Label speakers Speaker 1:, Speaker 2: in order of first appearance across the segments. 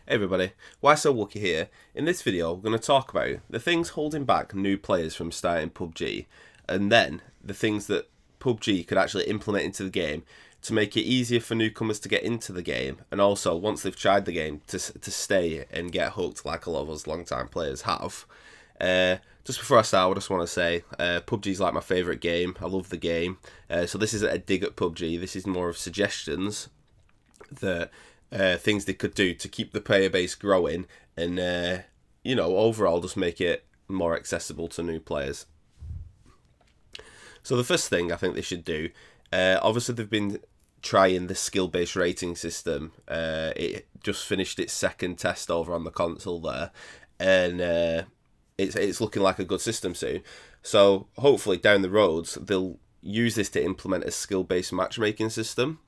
Speaker 1: Hey everybody, Why So Wookie here. In this video, we're going to talk about the things holding back new players from starting Pubg, and then the things that Pubg could actually implement into the game to make it easier for newcomers to get into the game, and also, once they've tried the game, to stay and get hooked like a lot of us long-time players have. Just before I start, I just want to say PUBG is like my favourite game. I love the game. So this isn't a dig at PUBG, this is more of suggestions that things they could do to keep the player base growing and, overall just make it more accessible to new players. So the first thing I think they should do, obviously they've been trying the skill-based rating system. It just finished its second test over on the console there, and it's looking like a good system soon. So hopefully down the roads they'll use this to implement a skill-based matchmaking system.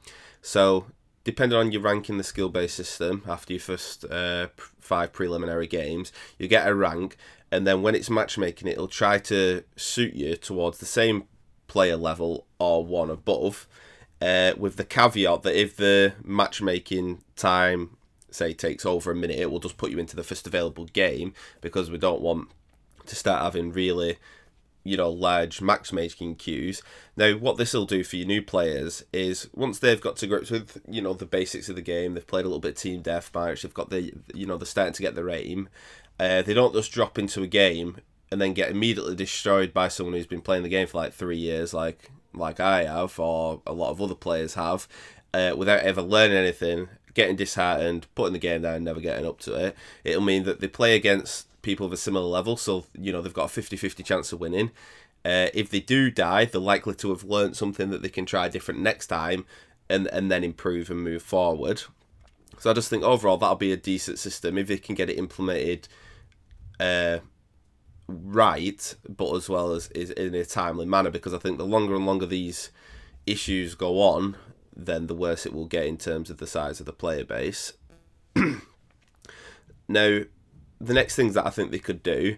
Speaker 1: So depending on your rank in the skill-based system, after your first 5 preliminary games, you get a rank, and then when it's matchmaking, it'll try to suit you towards the same player level or one above, with the caveat that if the matchmaking time, say, takes over a minute, it will just put you into the first available game, because we don't want to start having really large matchmaking queues. Now, what this will do for your new players is, once they've got to grips with, the basics of the game, they've played a little bit of team deathmatch, they've got they're starting to get their aim, they don't just drop into a game and then get immediately destroyed by someone who's been playing the game for like 3 years, like I have, or a lot of other players have, without ever learning anything, getting disheartened, putting the game down, never getting up to it. It'll mean that they play against people of a similar level, so they've got a 50-50 chance of winning. If they do die, they're likely to have learnt something that they can try different next time, and then improve and move forward. So I just think overall that'll be a decent system if they can get it implemented right, but as well as is in a timely manner, because I think the longer and longer these issues go on, then the worse it will get in terms of the size of the player base. Now, the next things that I think they could do,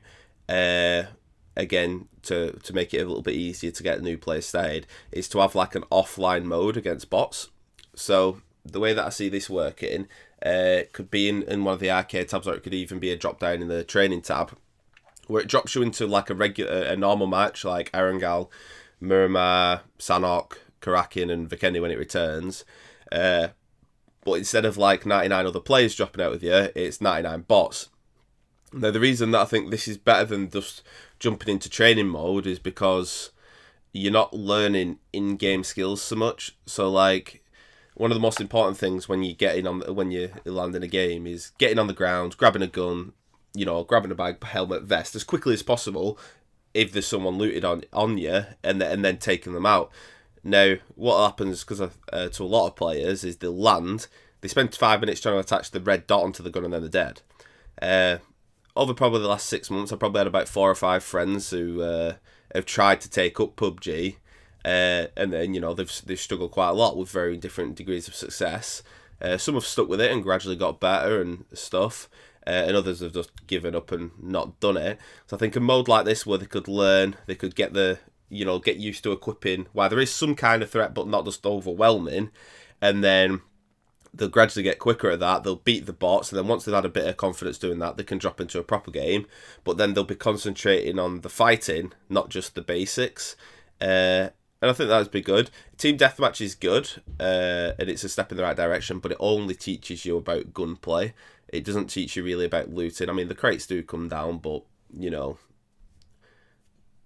Speaker 1: again, to make it a little bit easier to get new players started, is to have like an offline mode against bots. So the way that I see this working, could be in one of the arcade tabs, or it could even be a drop down in the training tab, where it drops you into like a normal match, like Erangel, Miramar, Sanhok, Karakin and Vikendi when it returns. But instead of like 99 other players dropping out with you, it's 99 bots. Now, the reason that I think this is better than just jumping into training mode is because you're not learning in-game skills so much. So, like, one of the most important things when you land in a game is getting on the ground, grabbing a gun, grabbing a bag, helmet, vest as quickly as possible if there's someone looted on you, and then taking them out. Now, what happens, because to a lot of players, is they'll land, they spend 5 minutes trying to attach the red dot onto the gun, and then they're dead. Over probably the last 6 months, I've probably had about 4 or 5 friends who have tried to take up PUBG, and then they've struggled quite a lot with very different degrees of success. Some have stuck with it and gradually got better and stuff, and others have just given up and not done it. So I think a mode like this, where they could learn, they could get get used to equipping while there is some kind of threat, but not just overwhelming, and then they'll gradually get quicker at that. They'll beat the bots, and then once they've had a bit of confidence doing that, they can drop into a proper game. But then they'll be concentrating on the fighting, not just the basics. And I think that would be good. Team deathmatch is good, and it's a step in the right direction, but it only teaches you about gunplay. It doesn't teach you really about looting. I mean, the crates do come down, but,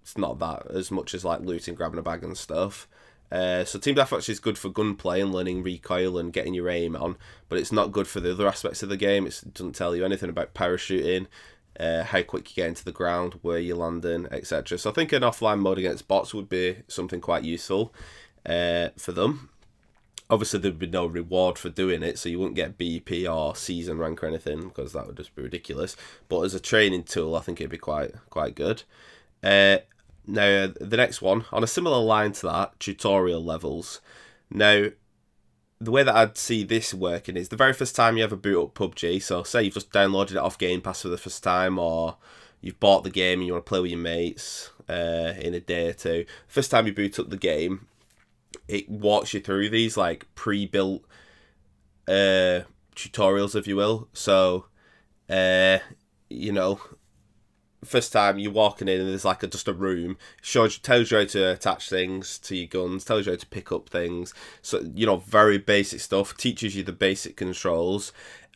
Speaker 1: it's not that as much as like looting, grabbing a bag and stuff. So Team Deathmatch is good for gunplay and learning recoil and getting your aim on, but it's not good for the other aspects of the game. It doesn't tell you anything about parachuting, how quick you get into the ground, where you're landing, etc. So I think an offline mode against bots would be something quite useful for them. Obviously, there'd be no reward for doing it, so you wouldn't get BP or season rank or anything, because that would just be ridiculous. But as a training tool, I think it'd be quite good. Now, the next one, on a similar line to that, tutorial levels. Now, the way that I'd see this working is the very first time you ever boot up PUBG, so say you've just downloaded it off Game Pass for the first time, or you've bought the game and you want to play with your mates in a day or two. First time you boot up the game, it walks you through these like pre-built tutorials, if you will. So, you know, first time you're walking in and there's like just a room, tells you how to attach things to your guns, tells you how to pick up things. So, very basic stuff, teaches you the basic controls.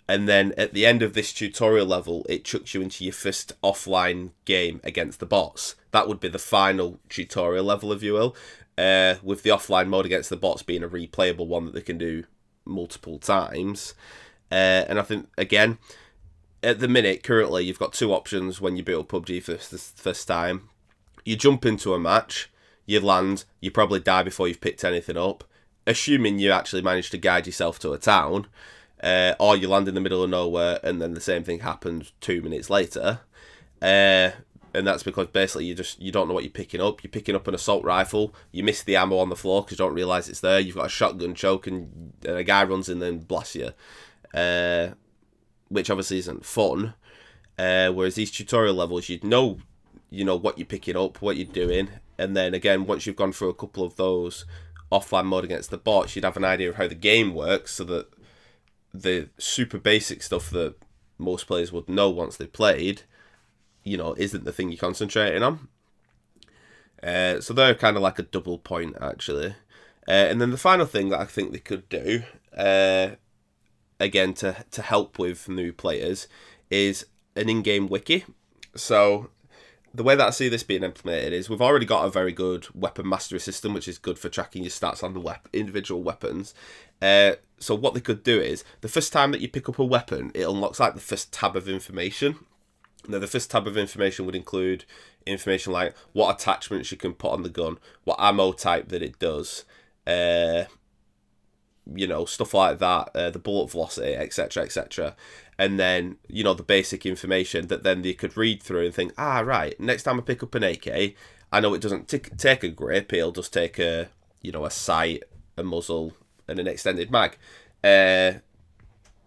Speaker 1: And then at the end of this tutorial level, it chucks you into your first offline game against the bots. That would be the final tutorial level, if you will, with the offline mode against the bots being a replayable one that they can do multiple times. And I think, again, at the minute, currently, you've got two options when you build up PUBG for the first time. You jump into a match, you land, you probably die before you've picked anything up, assuming you actually managed to guide yourself to a town, or you land in the middle of nowhere and then the same thing happens 2 minutes later. And that's because basically you don't know what you're picking up. You're picking up an assault rifle, you miss the ammo on the floor because you don't realise it's there. You've got a shotgun choke and a guy runs in and blasts you. Which obviously isn't fun. Whereas these tutorial levels, you know what you're picking up, what you're doing, and then again, once you've gone through a couple of those offline mode against the bots, you'd have an idea of how the game works, so that the super basic stuff that most players would know once they've played, isn't the thing you're concentrating on. So they're kind of like a double point, actually. And then the final thing that I think they could do, again, to help with new players, is an in-game wiki. So the way that I see this being implemented is we've already got a very good weapon mastery system, which is good for tracking your stats on the individual weapons. So what they could do is, the first time that you pick up a weapon, it unlocks like the first tab of information. Now, the first tab of information would include information like what attachments you can put on the gun, what ammo type that it does, stuff like that, the bullet velocity, etc., etc. And then, the basic information that then they could read through and think, right, next time I pick up an AK, I know it doesn't take a grip, it'll just take a sight, a muzzle, and an extended mag.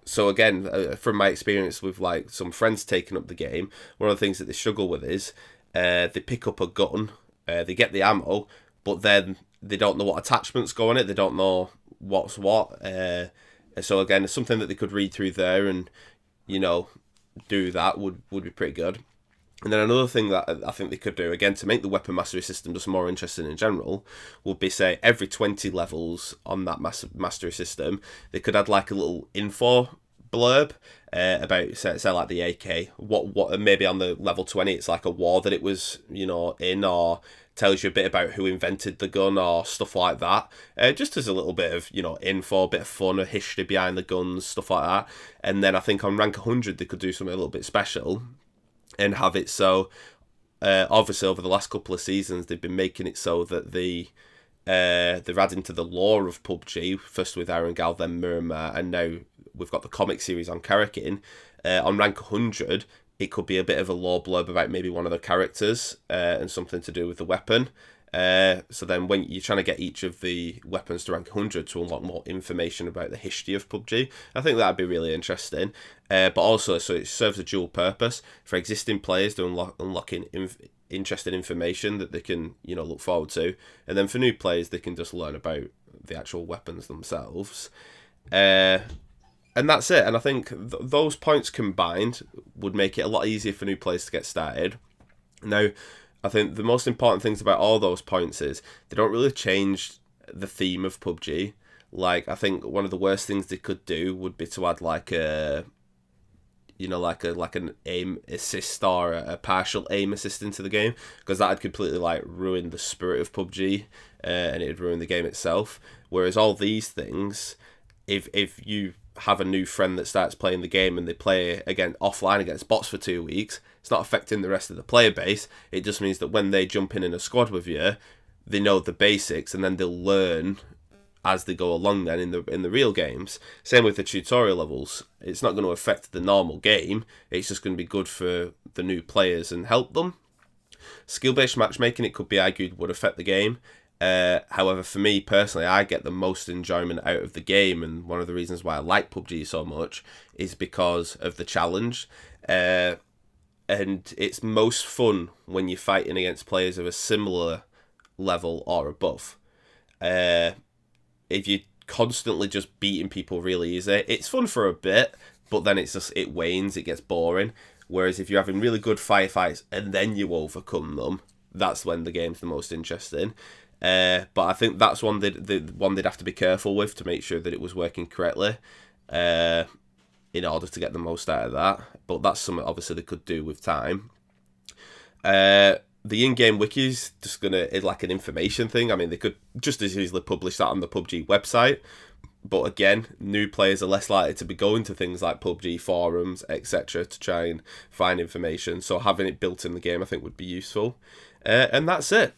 Speaker 1: So again, from my experience with like some friends taking up the game, one of the things that they struggle with is they pick up a gun, they get the ammo, but then they don't know what attachments go on it, they don't know what's what. So again, it's something that they could read through there and, do that would be pretty good. And then another thing that I think they could do, again, to make the weapon mastery system just more interesting in general, would be, say, every 20 levels on that mastery system, they could add like a little info blurb about, say like the AK. What maybe on the level 20, it's like a war that it was, in, or tells you a bit about who invented the gun or stuff like that. Just as a little bit of, info, a bit of fun, a history behind the guns, stuff like that. And then I think on rank 100, they could do something a little bit special and have it so, obviously over the last couple of seasons, they've been making it so that they're adding to the lore of PUBG, first with Arangal, then Miramar, and now we've got the comic series on Karakin. On rank 100, it could be a bit of a lore blurb about maybe one of the characters and something to do with the weapon. So then when you're trying to get each of the weapons to rank 100 to unlock more information about the history of PUBG, I think that'd be really interesting. But also, so it serves a dual purpose for existing players to unlocking interesting information that they can, look forward to. And then for new players, they can just learn about the actual weapons themselves. And that's it. And I think those points combined would make it a lot easier for new players to get started. Now, I think the most important things about all those points is they don't really change the theme of PUBG. Like, I think one of the worst things they could do would be to add like a, like an aim assist or a partial aim assist into the game, because that'd completely like ruin the spirit of PUBG, and it'd ruin the game itself. Whereas all these things, if you have a new friend that starts playing the game and they play again offline against bots for 2 weeks, it's not affecting the rest of the player base. It just means that when they jump in a squad with you, they know the basics and then they'll learn as they go along then in the real games. Same with the tutorial levels. It's not going to affect the normal game. It's just going to be good for the new players and help them. Skill-based matchmaking, it could be argued, would affect the game. However, for me personally, I get the most enjoyment out of the game, and one of the reasons why I like PUBG so much is because of the challenge. And it's most fun when you're fighting against players of a similar level or above. If you constantly just beating people really easy. It's fun for a bit, but then it wanes, it gets boring. Whereas if you're having really good firefights and then you overcome them, that's when the game's the most interesting. But I think that's the one they'd have to be careful with to make sure that it was working correctly, in order to get the most out of that. But that's something obviously they could do with time. The in-game wiki's just it's like an information thing. I mean, they could just as easily publish that on the PUBG website. But again, new players are less likely to be going to things like PUBG forums, etc. to try and find information. So having it built in the game, I think, would be useful. And that's it.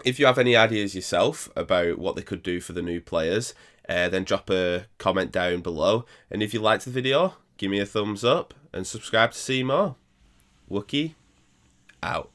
Speaker 1: If you have any ideas yourself about what they could do for the new players, then drop a comment down below. And if you liked the video, give me a thumbs up and subscribe to see more. Wookie, out.